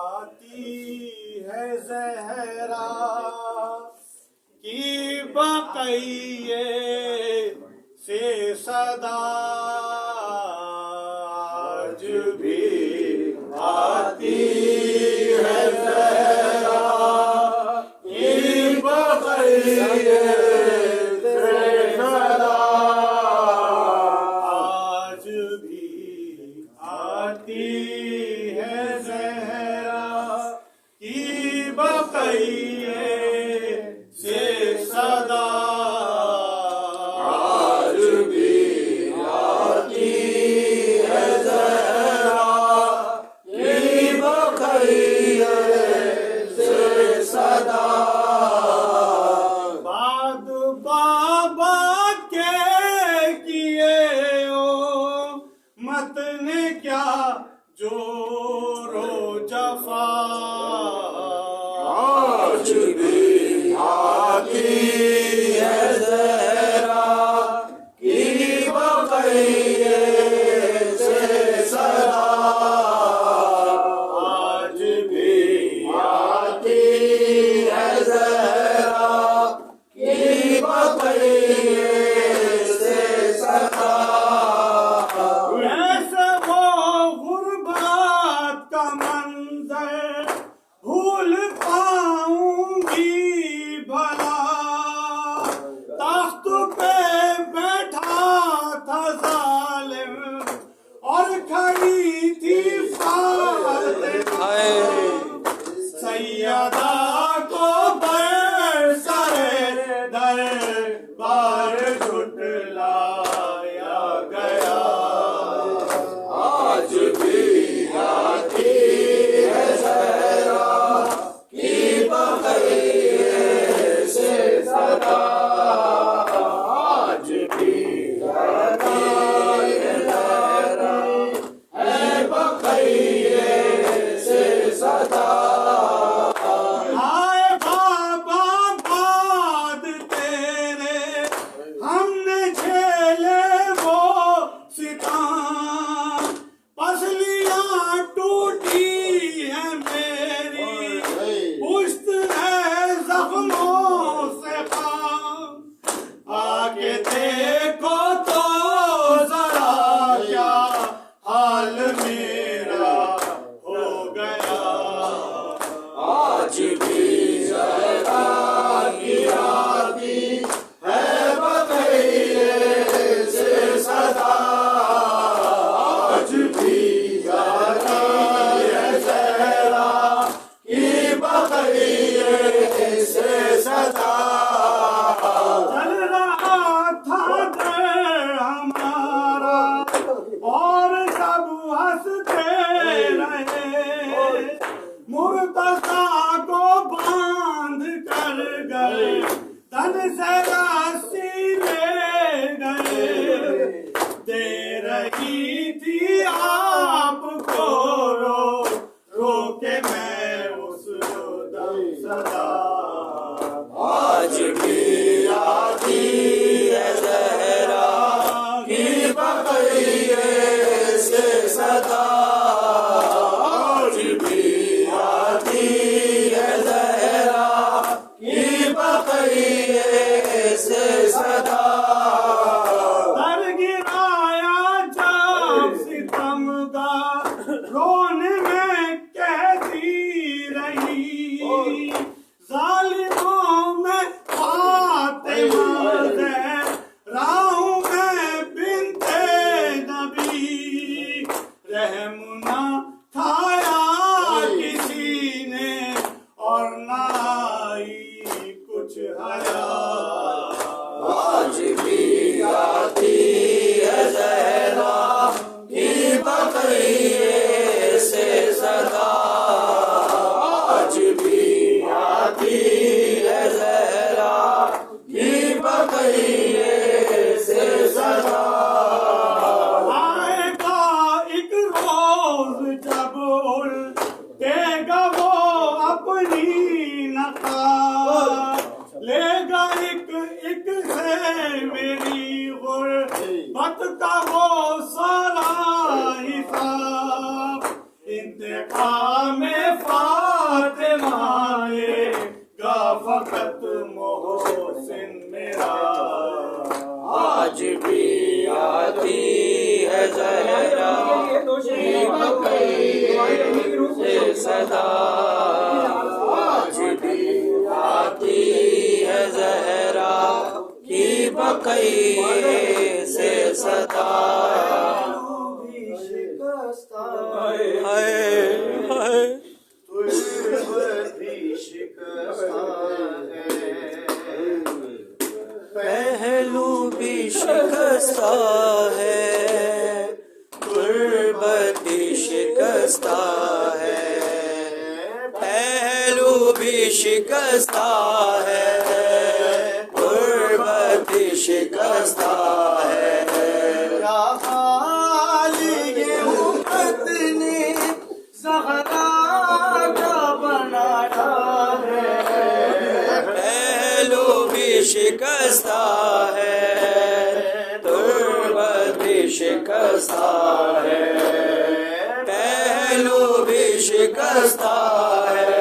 آتی ہے زہرا کی بقیے سے صدا آج بھی آتی ہے زہرا کی بقیے سے صدا آج بھی آتی ہے زہرا کی بقیے سے صدا آج بھی آتی ہے زہرا کی بقیے سے صدا بعد بابا کے کیے او مت نے کیا جور و جفا آج بھی آتی ہے زہرا کی بقیے سے صدا آج بھی آتی ہے زہرا کی بقیے سے صدا ایسے وہ غربت کا منظر بھول پاؤں گی بھلا تخت پہ بیٹھا تھا ظالم اور کھڑی تھی فاطمہ سیدہ کو بر سر دربار جھٹلایا گیا آج بھی آتی ہے زہرا کی بقیے سے صدا آج بھی آتی ہے زہرا ہے بقیے سے صدا ہائے بابا باد تیرے ہم نے جھیلے وہ ستم پسلیاں ٹوٹی ہے میری پشت ہے زخموں سے خام آگے دیکھو تو ذرا کیا حال میرا ہو گیا آج بھی زہرا کی آتی ہے بقیے سے صدا آج بھی آتی ہے زہرا کی بقیے سے صدا چل رہا تھا در ہمارا اور سب ہنستے رہے مرتضیٰ کو باندھ کر گئے تن سے رسی لے گئے دے رہی تھی آپ کو رو رو کے میں اس دم صدا آج بھی آتی ہے زہرا کی بقیے سے صدا آج بھی آتی ہے زہرا کی بقیے سے صدا در گرایا جب ستم میری غربت کا وہ سارا حساب انتقام فاطمہ لے گا فقط محسن میرا آج بھی آتی ہے زہرا کی بقیر سے صدا آج بھی آتی ہے زہرا کی بقیر سے صدا پہلو بھی شکستہ ہے غربت بھی شکستہ ہے پہلو بھی شکستہ ہے غربت بھی شکستہ ہے کیا حال یہ امت نے زہرا کا بنایا ہے پہلو بھی شکستہ ہے غربت بھی شکستہ ہے پہلو بھی شکستہ ہے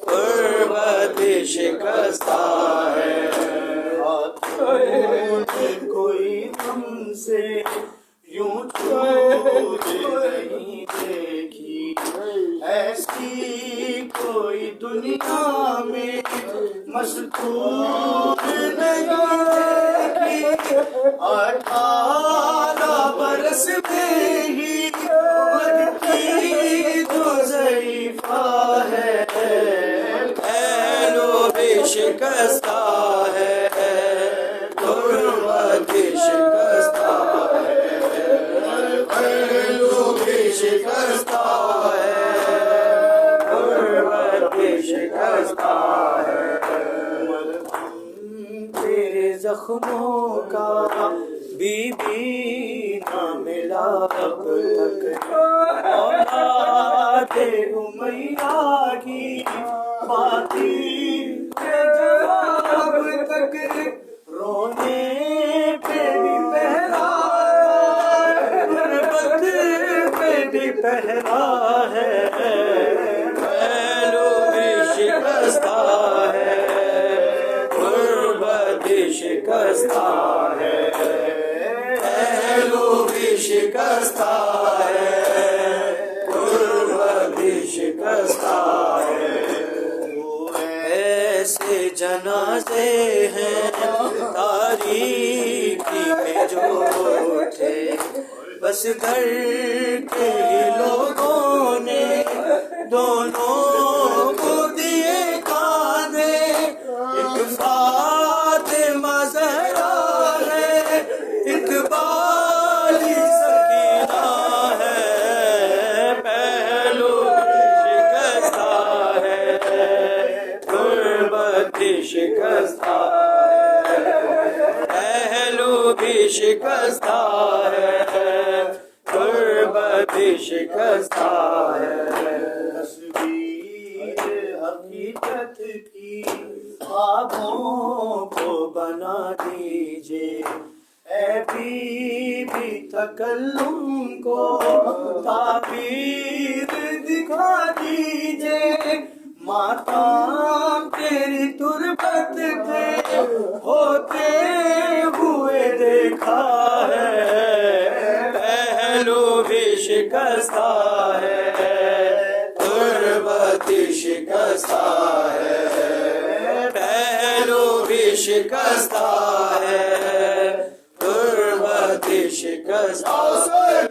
غربت بھی شکستہ ہے کوئی ہم سے یوں چھوٹ نہیں دیکھی ایسی کوئی دنیا میں مستور نہیں دیکھی 18 برس میں ہی بدتی جو ضعیفہ ہے پہلو بھی شکستہ ہے غربت بھی شکستہ ہے پہلو بھی شکستہ ہے غربت بھی شکستہ ہے تیرے زخموں کا بی نہ ملا اب تک اولاد امیہ کی باقی اب تک رونے پہ بھی پہرا غربت پہ بھی پہرا ہے پہلو بھی شکستہ ہے غربت بھی شکستہ ہے پہلو بھی شکستہ ہے غربت بھی شکستہ ہے ایسے جنازے ہیں تاریکی میں جو تھے بس گھر کے ہی لوگوں نے دونوں کو دیے کاندھے ایک فاطمہ زہرا ہے ایک بالی سکینہ ہے پہلو شکستہ ہے غربت بھی شکستہ ہے پہلو بھی شکستہ ہے غربت بھی شکستہ ہے تصویر حقیقت کی خوابوں کو بنا دیجئے اے بی بی تکلم کو تعبیر دکھا دیجئے ماتم تیری تربت پہ ہوتے ہوئے دیکھا ہے پہلو بھی شکستہ ہے غربت بھی شکستہ ہے پہلو بھی شکستہ ہے غربت بھی شکستہ ہے